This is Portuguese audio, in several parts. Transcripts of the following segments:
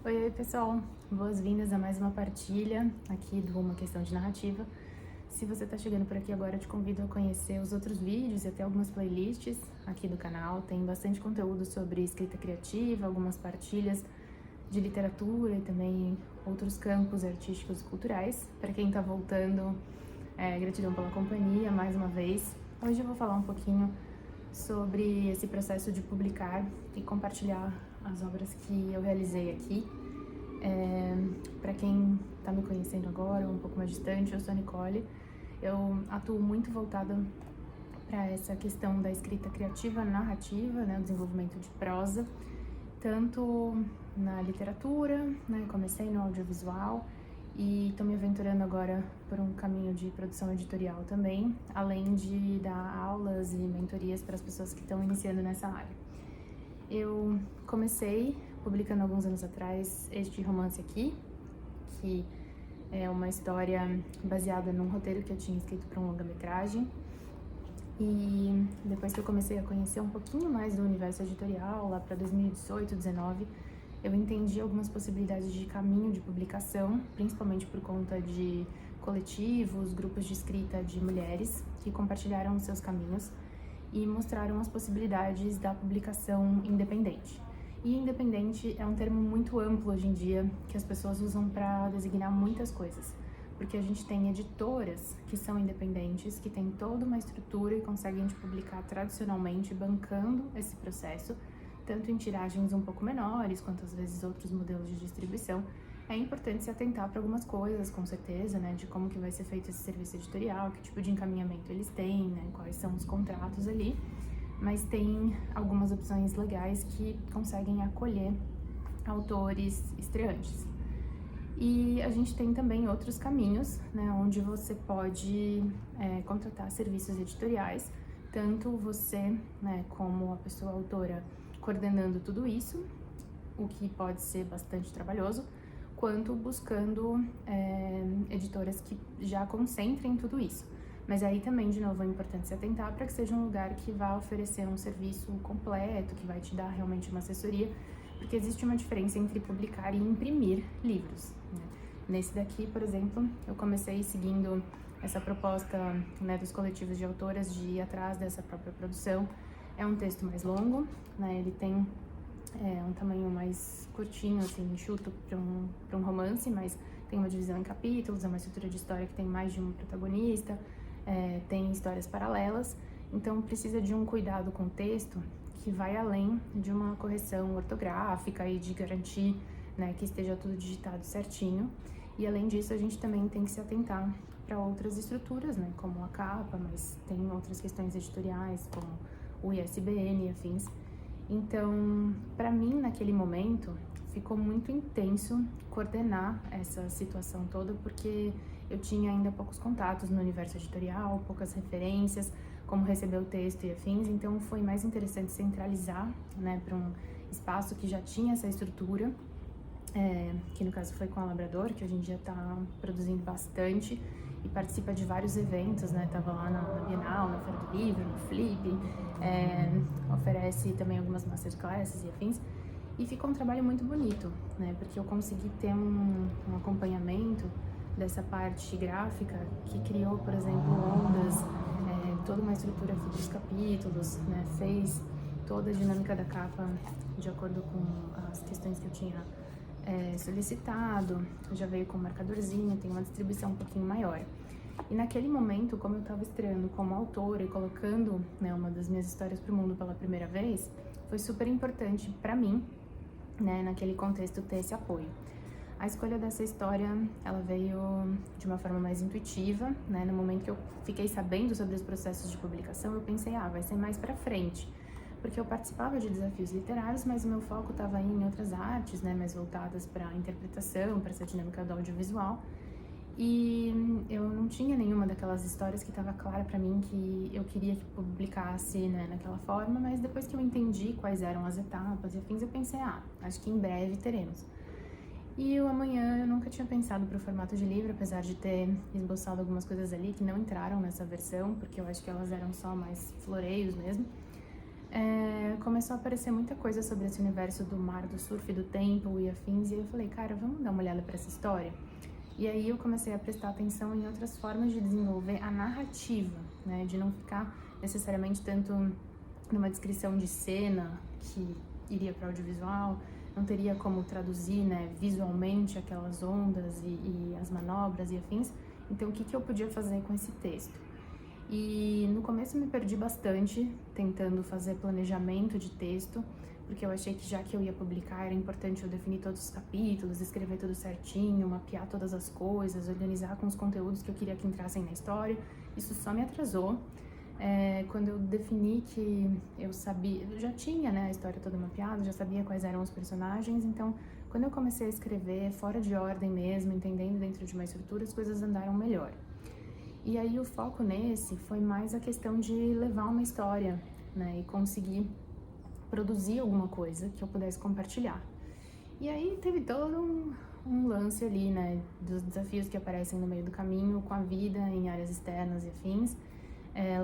Oi, pessoal, boas-vindas a mais uma partilha aqui do Uma Questão de Narrativa. Se você está chegando por aqui agora, eu te convido a conhecer os outros vídeos e até algumas playlists aqui do canal. Tem bastante conteúdo sobre escrita criativa, algumas partilhas de literatura e também outros campos artísticos e culturais. Para quem está voltando, gratidão pela companhia mais uma vez. Hoje eu vou falar um pouquinho sobre esse processo de publicar e compartilhar as obras que eu realizei aqui. Para quem está me conhecendo agora, um pouco mais distante, eu sou a Nicole. Eu atuo muito voltada para essa questão da escrita criativa narrativa, né, o desenvolvimento de prosa, tanto na literatura, né, comecei no audiovisual e estou me aventurando agora por um caminho de produção editorial também, além de dar aulas e mentorias para as pessoas que estão iniciando nessa área. Eu comecei publicando alguns anos atrás este romance aqui, que é uma história baseada num roteiro que eu tinha escrito para um longa-metragem. E depois que eu comecei a conhecer um pouquinho mais do universo editorial, lá para 2018, 2019, eu entendi algumas possibilidades de caminho de publicação, principalmente por conta de coletivos, grupos de escrita de mulheres que compartilharam os seus caminhos e mostraram as possibilidades da publicação independente. E independente é um termo muito amplo hoje em dia, que as pessoas usam para designar muitas coisas, porque a gente tem editoras que são independentes, que têm toda uma estrutura e conseguem te publicar tradicionalmente, bancando esse processo, tanto em tiragens um pouco menores, quanto às vezes outros modelos de distribuição. É importante se atentar para algumas coisas, com certeza, né, de como que vai ser feito esse serviço editorial, que tipo de encaminhamento eles têm, né, quais são os contratos ali, mas tem algumas opções legais que conseguem acolher autores estreantes. E a gente tem também outros caminhos, né, onde você pode contratar serviços editoriais, tanto você, né, como a pessoa autora coordenando tudo isso, o que pode ser bastante trabalhoso, quanto buscando editoras que já concentrem tudo isso. Mas aí também, de novo, é importante se atentar para que seja um lugar que vá oferecer um serviço completo, que vai te dar realmente uma assessoria, porque existe uma diferença entre publicar e imprimir livros, né? Nesse daqui, por exemplo, eu comecei seguindo essa proposta, né, dos coletivos de autoras de ir atrás dessa própria produção. É um texto mais longo, né, ele tem um tamanho mais curtinho, assim, enxuto para um romance, mas tem uma divisão em capítulos, é uma estrutura de história que tem mais de um protagonista, tem histórias paralelas, então precisa de um cuidado com o texto que vai além de uma correção ortográfica e de garantir, né, que esteja tudo digitado certinho. E além disso, a gente também tem que se atentar para outras estruturas, né, como a capa, mas tem outras questões editoriais, como o ISBN e afins. Então, para mim, naquele momento, ficou muito intenso coordenar essa situação toda, porque eu tinha ainda poucos contatos no universo editorial, poucas referências, como receber o texto e afins, então foi mais interessante centralizar, né, para um espaço que já tinha essa estrutura, que no caso foi com a Labrador, que hoje em dia está produzindo bastante e participa de vários eventos, né? Tava lá na Bienal, na Feira do Livro, no Flip, oferece também algumas masterclasses e afins. E ficou um trabalho muito bonito, né? Porque eu consegui ter um acompanhamento dessa parte gráfica que criou, por exemplo, ondas, toda uma estrutura aqui dos capítulos, né? Fez toda a dinâmica da capa de acordo com as questões que eu tinha solicitado, já veio com um marcadorzinho, tem uma distribuição um pouquinho maior. E naquele momento, como eu estava estreando como autora e colocando, né, uma das minhas histórias para o mundo pela primeira vez, foi super importante para mim, né, naquele contexto, ter esse apoio. A escolha dessa história, ela veio de uma forma mais intuitiva, né? No momento que eu fiquei sabendo sobre os processos de publicação, eu pensei, vai ser mais para frente, porque eu participava de desafios literários, mas o meu foco estava em outras artes, né, mais voltadas para a interpretação, para essa dinâmica do audiovisual. E eu não tinha nenhuma daquelas histórias que estava clara para mim que eu queria que publicasse, né, naquela forma, mas depois que eu entendi quais eram as etapas e afins, eu pensei, acho que em breve teremos. E o Amanhã eu nunca tinha pensado para o formato de livro, apesar de ter esboçado algumas coisas ali que não entraram nessa versão, porque eu acho que elas eram só mais floreios mesmo. começou a aparecer muita coisa sobre esse universo do mar, do surf, do tempo e afins, e eu falei, cara, vamos dar uma olhada para essa história? E aí eu comecei a prestar atenção em outras formas de desenvolver a narrativa, né, de não ficar necessariamente tanto numa descrição de cena que iria para audiovisual, não teria como traduzir, né, visualmente aquelas ondas e as manobras e afins. Então, o que eu podia fazer com esse texto? E no começo me perdi bastante tentando fazer planejamento de texto, porque eu achei que já que eu ia publicar era importante eu definir todos os capítulos, escrever tudo certinho, mapear todas as coisas, organizar com os conteúdos que eu queria que entrassem na história. Isso só me atrasou. Quando eu defini que eu sabia, eu já tinha, né, a história toda mapeada, já sabia quais eram os personagens, então quando eu comecei a escrever fora de ordem mesmo, entendendo dentro de uma estrutura, as coisas andaram melhor. E aí o foco nesse foi mais a questão de levar uma história, né, e conseguir produzir alguma coisa que eu pudesse compartilhar. E aí teve todo um lance ali, né, dos desafios que aparecem no meio do caminho com a vida em áreas externas e afins.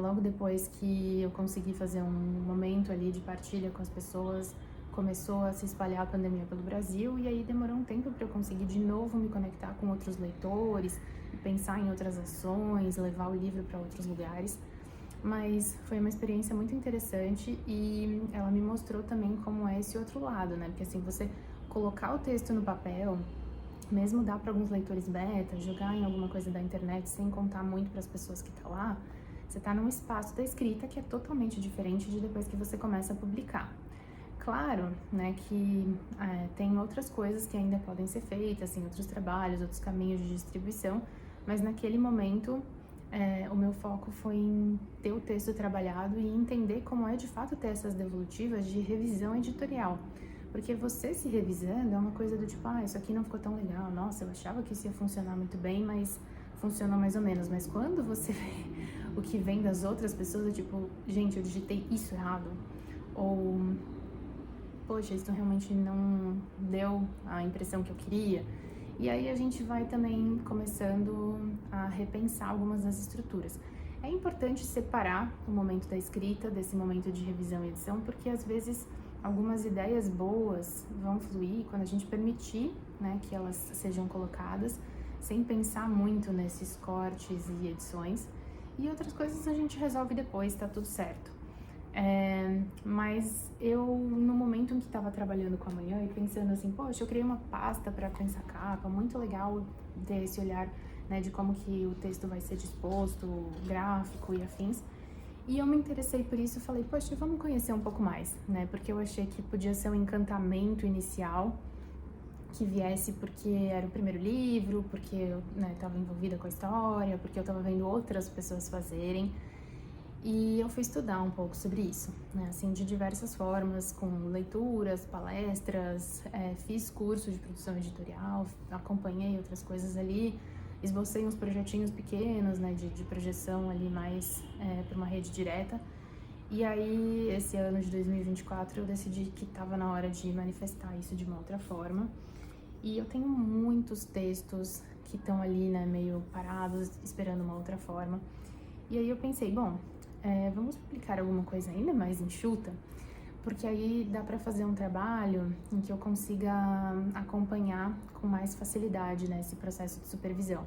Logo depois que eu consegui fazer um momento ali de partilha com as pessoas, começou a se espalhar a pandemia pelo Brasil, e aí demorou um tempo para eu conseguir de novo me conectar com outros leitores, pensar em outras ações, levar o livro para outros lugares. Mas foi uma experiência muito interessante e ela me mostrou também como é esse outro lado, né? Porque assim, você colocar o texto no papel, mesmo dar para alguns leitores beta, jogar em alguma coisa da internet sem contar muito para as pessoas que tá lá, você tá num espaço da escrita que é totalmente diferente de depois que você começa a publicar. Claro, né, que tem outras coisas que ainda podem ser feitas, assim, outros trabalhos, outros caminhos de distribuição, mas naquele momento o meu foco foi em ter o texto trabalhado e entender como é de fato ter essas devolutivas de revisão editorial. Porque você se revisando é uma coisa do tipo, isso aqui não ficou tão legal, nossa, eu achava que isso ia funcionar muito bem, mas funcionou mais ou menos. Mas quando você vê o que vem das outras pessoas, é tipo, gente, eu digitei isso errado. Ou, poxa, isso realmente não deu a impressão que eu queria. E aí a gente vai também começando a repensar algumas das estruturas. É importante separar o momento da escrita desse momento de revisão e edição, porque às vezes algumas ideias boas vão fluir quando a gente permitir, né, que elas sejam colocadas, sem pensar muito nesses cortes e edições. E outras coisas a gente resolve depois, tá tudo certo. Mas eu, no momento em que estava trabalhando com a manhã e pensando assim, poxa, eu criei uma pasta para pensar capa, muito legal ter esse olhar, né, de como que o texto vai ser disposto, gráfico e afins. E eu me interessei por isso e falei, poxa, vamos conhecer um pouco mais, né, porque eu achei que podia ser um encantamento inicial que viesse porque era o primeiro livro, porque eu estava envolvida com a história, porque eu estava vendo outras pessoas fazerem. E eu fui estudar um pouco sobre isso, né, assim, de diversas formas, com leituras, palestras, fiz curso de produção editorial, acompanhei outras coisas ali, esbocei uns projetinhos pequenos, né, de projeção ali mais para uma rede direta. E aí, esse ano de 2024, eu decidi que estava na hora de manifestar isso de uma outra forma. E eu tenho muitos textos que estão ali, né, meio parados, esperando uma outra forma. E aí eu pensei, bom, vamos publicar alguma coisa ainda mais enxuta, porque aí dá para fazer um trabalho em que eu consiga acompanhar com mais facilidade, né, esse processo de supervisão.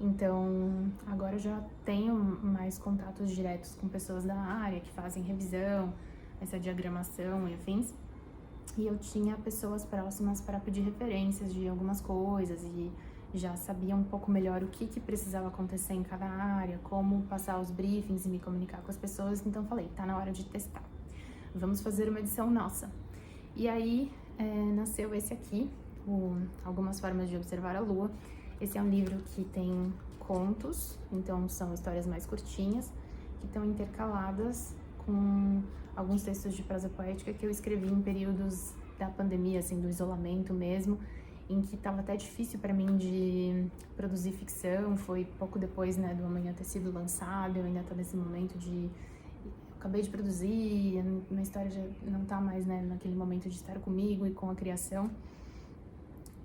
Então, agora eu já tenho mais contatos diretos com pessoas da área que fazem revisão, essa diagramação e afins. E eu tinha pessoas próximas para pedir referências de algumas coisas e já sabia um pouco melhor o que precisava acontecer em cada área, como passar os briefings e me comunicar com as pessoas. Então falei, tá na hora de testar. Vamos fazer uma edição nossa. E aí nasceu esse aqui, Algumas Formas de Observar a Lua. Esse é um livro que tem contos, então são histórias mais curtinhas, que estão intercaladas com alguns textos de prosa poética que eu escrevi em períodos da pandemia, assim, do isolamento mesmo, em que estava até difícil para mim de produzir ficção. Foi pouco depois, né, do Amanhã ter sido lançado, eu ainda tô nesse momento de... acabei de produzir, minha história já não tá mais, né, naquele momento de estar comigo e com a criação.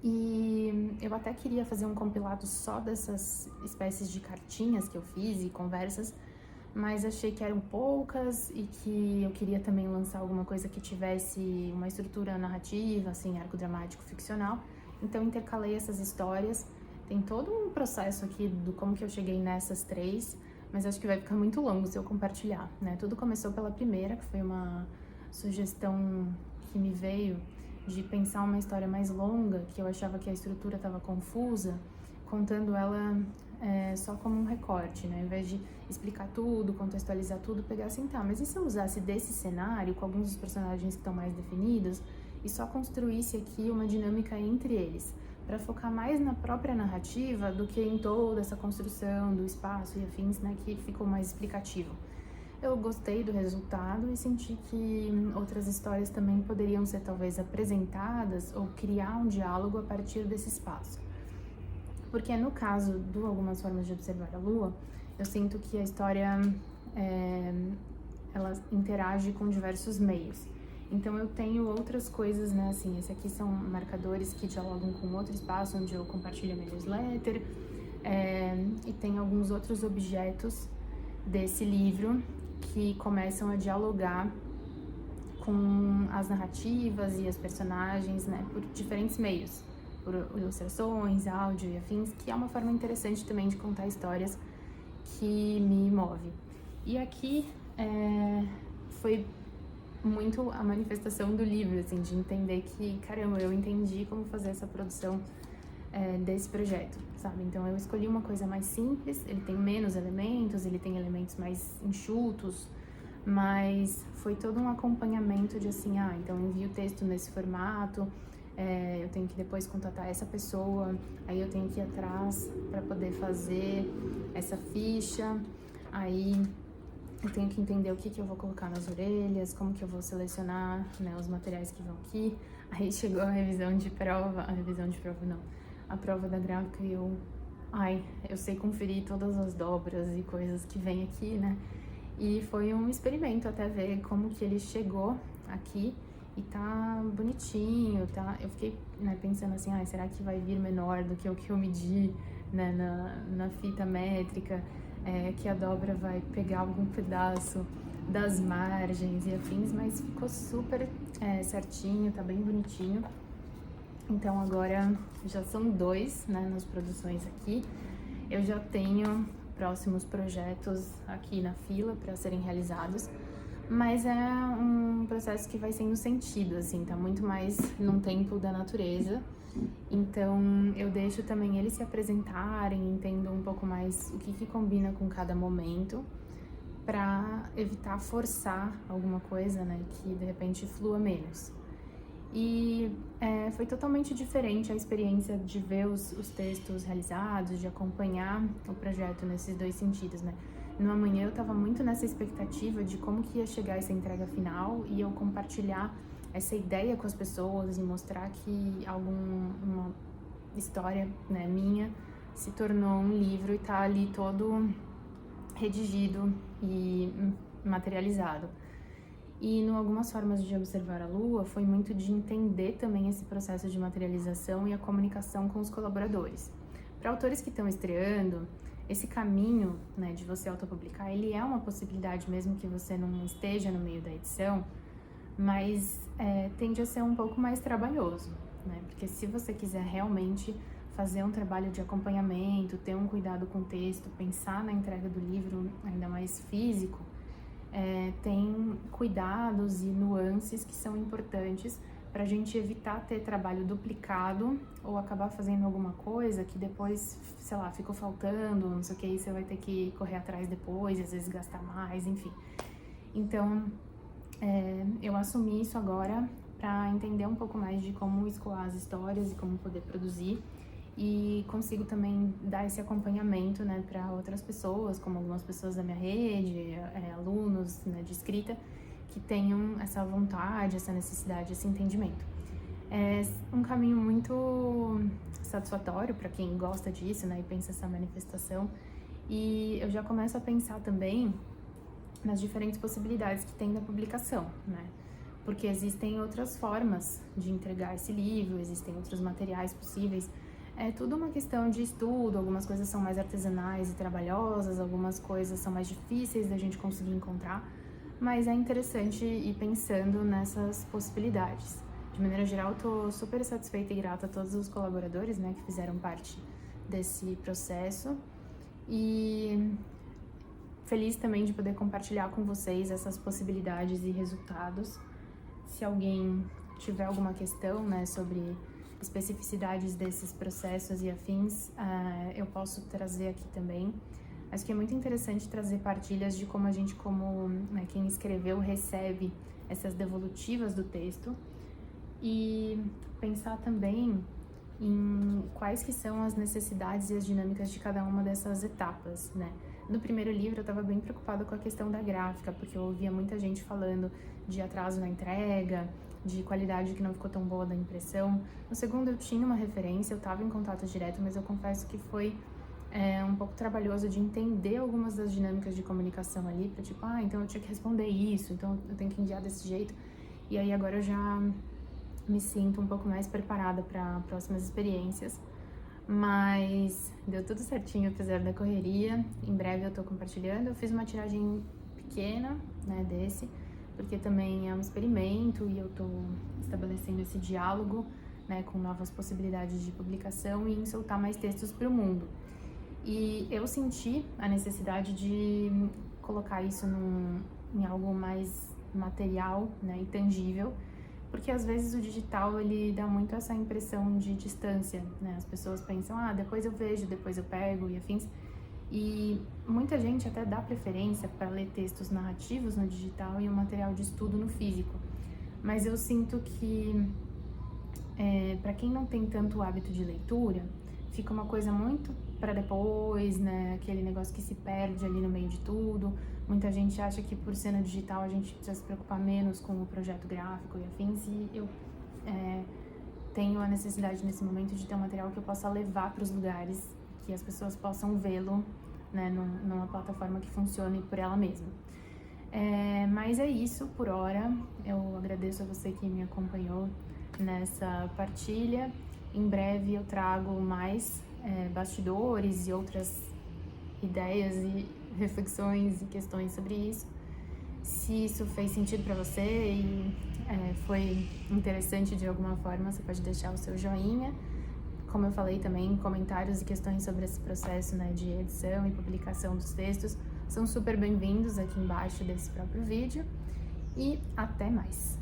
E eu até queria fazer um compilado só dessas espécies de cartinhas que eu fiz e conversas, mas achei que eram poucas e que eu queria também lançar alguma coisa que tivesse uma estrutura narrativa, assim, arco dramático ficcional. Então intercalei essas histórias. Tem todo um processo aqui do como que eu cheguei nessas 3, mas acho que vai ficar muito longo se eu compartilhar, né? Tudo começou pela primeira, que foi uma sugestão que me veio de pensar uma história mais longa, que eu achava que a estrutura estava confusa, contando ela só como um recorte, né? Ao invés de explicar tudo, contextualizar tudo, pegar assim, tá, mas e se eu usasse desse cenário, com alguns dos personagens que estão mais definidos, e só construísse aqui uma dinâmica entre eles, para focar mais na própria narrativa do que em toda essa construção do espaço e afins, né, que ficou mais explicativo. Eu gostei do resultado e senti que outras histórias também poderiam ser talvez apresentadas ou criar um diálogo a partir desse espaço. Porque no caso do Algumas Formas de Observar a Lua, eu sinto que a história ela interage com diversos meios. Então eu tenho outras coisas, né, assim, esse aqui são marcadores que dialogam com outro espaço onde eu compartilho a minha newsletter, e tem alguns outros objetos desse livro que começam a dialogar com as narrativas e as personagens, né, por diferentes meios, por ilustrações, áudio e afins, que é uma forma interessante também de contar histórias que me move. E aqui foi muito a manifestação do livro, assim, de entender que, caramba, eu entendi como fazer essa produção desse projeto, sabe? Então eu escolhi uma coisa mais simples, ele tem menos elementos, ele tem elementos mais enxutos, mas foi todo um acompanhamento de assim, então eu envio o texto nesse formato, eu tenho que depois contatar essa pessoa, aí eu tenho que ir atrás para poder fazer essa ficha, aí eu tenho que entender o que eu vou colocar nas orelhas, como que eu vou selecionar, né, os materiais que vão aqui. Aí chegou a revisão de prova, a prova da gráfica e eu sei conferir todas as dobras e coisas que vem aqui, né? E foi um experimento até ver como que ele chegou aqui e tá bonitinho, tá? Eu fiquei, né, pensando assim, será que vai vir menor do que o que eu medi, né, na fita métrica? Que a dobra vai pegar algum pedaço das margens e afins, mas ficou super certinho, tá bem bonitinho. Então agora já são 2, né, nas produções aqui. Eu já tenho próximos projetos aqui na fila para serem realizados, mas é um processo que vai sendo sentido, assim, tá muito mais num tempo da natureza. Então eu deixo também eles se apresentarem, entendo um pouco mais o que combina com cada momento, para evitar forçar alguma coisa, né, que de repente flua menos. E foi totalmente diferente a experiência de ver os textos realizados, de acompanhar o projeto nesses 2 sentidos, né. Numa manhã eu estava muito nessa expectativa de como que ia chegar essa entrega final e eu compartilhar essa ideia com as pessoas e mostrar que uma história, né, minha se tornou um livro e tá ali todo redigido e materializado. E no Algumas Formas de Observar a Lua foi muito de entender também esse processo de materialização e a comunicação com os colaboradores. Para autores que estão estreando, esse caminho, né, de você autopublicar, ele é uma possibilidade mesmo que você não esteja no meio da edição, mas tende a ser um pouco mais trabalhoso, né? Porque se você quiser realmente fazer um trabalho de acompanhamento, ter um cuidado com o texto, pensar na entrega do livro ainda mais físico, tem cuidados e nuances que são importantes para a gente evitar ter trabalho duplicado ou acabar fazendo alguma coisa que depois, sei lá, ficou faltando, não sei o que, aí você vai ter que correr atrás depois, às vezes gastar mais, enfim. Então, eu assumi isso agora para entender um pouco mais de como escoar as histórias e como poder produzir, e consigo também dar esse acompanhamento, né, para outras pessoas, como algumas pessoas da minha rede, alunos, né, de escrita, que tenham essa vontade, essa necessidade, esse entendimento. É um caminho muito satisfatório para quem gosta disso, né, e pensa essa manifestação, e eu já começo a pensar também nas diferentes possibilidades que tem da publicação, né? Porque existem outras formas de entregar esse livro, existem outros materiais possíveis. É tudo uma questão de estudo, algumas coisas são mais artesanais e trabalhosas, algumas coisas são mais difíceis da gente conseguir encontrar, mas é interessante ir pensando nessas possibilidades. De maneira geral, estou super satisfeita e grata a todos os colaboradores, né, que fizeram parte desse processo e feliz também de poder compartilhar com vocês essas possibilidades e resultados. Se alguém tiver alguma questão, né, sobre especificidades desses processos e afins, eu posso trazer aqui também. Acho que é muito interessante trazer partilhas de como a gente, né, quem escreveu, recebe essas devolutivas do texto e pensar também em quais que são as necessidades e as dinâmicas de cada uma dessas etapas, né? No primeiro livro eu estava bem preocupada com a questão da gráfica, porque eu ouvia muita gente falando de atraso na entrega, de qualidade que não ficou tão boa da impressão. No segundo eu tinha uma referência, eu estava em contato direto, mas eu confesso que foi um pouco trabalhoso de entender algumas das dinâmicas de comunicação ali, para tipo, então eu tinha que responder isso, então eu tenho que enviar desse jeito. E aí agora eu já me sinto um pouco mais preparada para próximas experiências. Mas deu tudo certinho apesar da correria. Em breve eu tô compartilhando. Eu fiz uma tiragem pequena, né, desse, porque também é um experimento e eu tô estabelecendo esse diálogo, né, com novas possibilidades de publicação e em soltar mais textos para o mundo. E eu senti a necessidade de colocar isso em algo mais material, né, e tangível, porque às vezes o digital ele dá muito essa impressão de distância, né? As pessoas pensam, depois eu vejo, depois eu pego e afins. E muita gente até dá preferência para ler textos narrativos no digital e o material de estudo no físico. Mas eu sinto que para quem não tem tanto hábito de leitura, fica uma coisa muito para depois, né? Aquele negócio que se perde ali no meio de tudo. Muita gente acha que por ser no digital a gente precisa se preocupar menos com o projeto gráfico e afins, e eu tenho a necessidade nesse momento de ter um material que eu possa levar para os lugares, que as pessoas possam vê-lo, né, numa plataforma que funcione por ela mesma. Mas é isso por hora. Eu agradeço a você que me acompanhou nessa partilha. Em breve eu trago mais bastidores e outras ideias e reflexões e questões sobre isso. Se isso fez sentido para você e foi interessante de alguma forma, você pode deixar o seu joinha. Como eu falei também, comentários e questões sobre esse processo, né, de edição e publicação dos textos são super bem-vindos aqui embaixo desse próprio vídeo. E até mais!